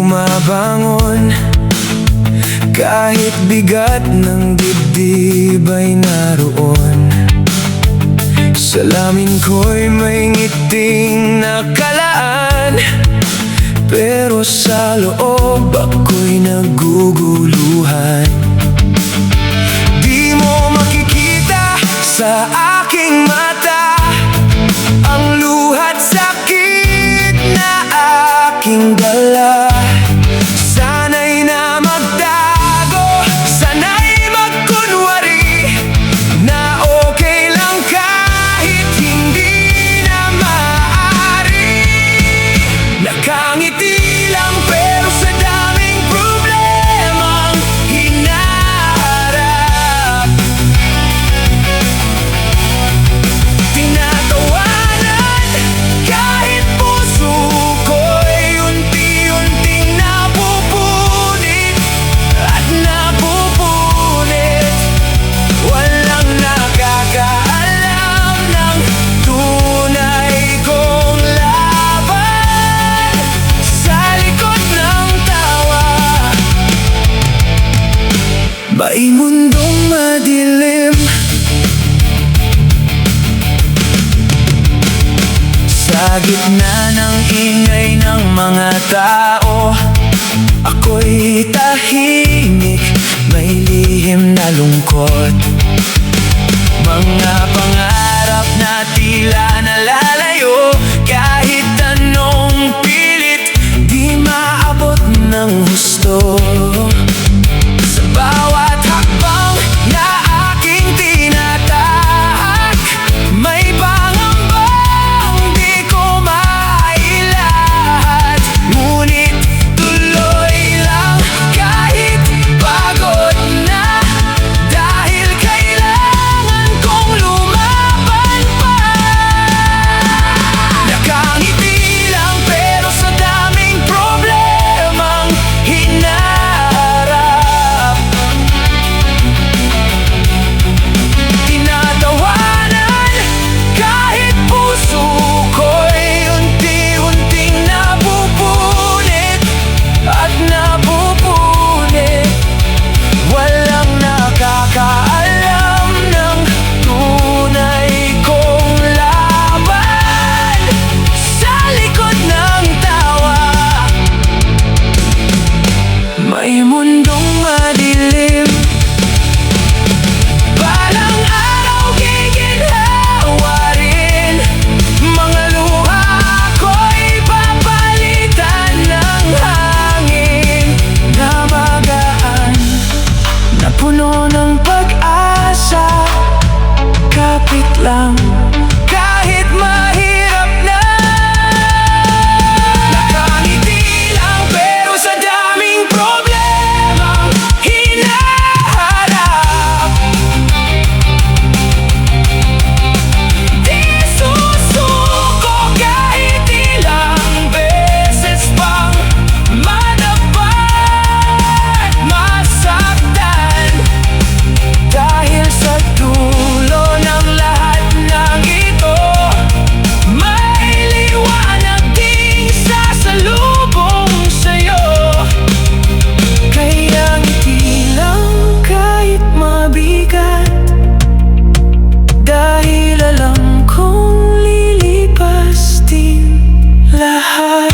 bumabangon, kahit bigat ng dibdib ay naroon. Salamin ko'y may ngiting nakalaan, pero sa loob ako'y naguguluhan. Di mo makikita sa aking mata ang luhat sakit na aking dala. Sana'y na magtago, sana'y magkunwari na okay lang kahit hindi na maaari. Nakangiti lang pero sa daming problemang hinaharap. Tinatawanan kahit puso ko'y unti-unting napupunit at napupunit. Walang nakakaalam ng tunay kong laban sa likod ng tawa. May mundong madilim, sa gitna ng ingay ng mga tao, ako'y tahimik, may lihim na lungkot. Mga pangarap na tila nalalayo, kahit anong pilit, di maabot ng husto. Sa bawat hakbang na aking tinatahak, may pangambang di ko mailahat. Ngunit tuloy lang kahit pagod na, dahil kailangan kong lumaban pa. Nakangiti lang pero sa daming problemang hinaharap. Tinatawanan kahit puso ko'y unti-unting napupunit at napupunit. Walang nakakaalam ng tunay kong laban sa likod ng tawa. May mundong madilim, balang araw giginhawa rin. Mga luha ko'y papalitan ng hangin na magaan, na puno ng pag-asa. Kapit lang kahit mahirap na. Nakangiti lang pero sa daming problemang hinaharap. Di susuko kahit ilang beses pang madapat, masaktan. Dahil sa dulo ng lahat ng ito, may liwanag ding sasalubong sa'yo. Kaya ngiti lang kahit mabigat, dahil alam kong lilipas din lahat.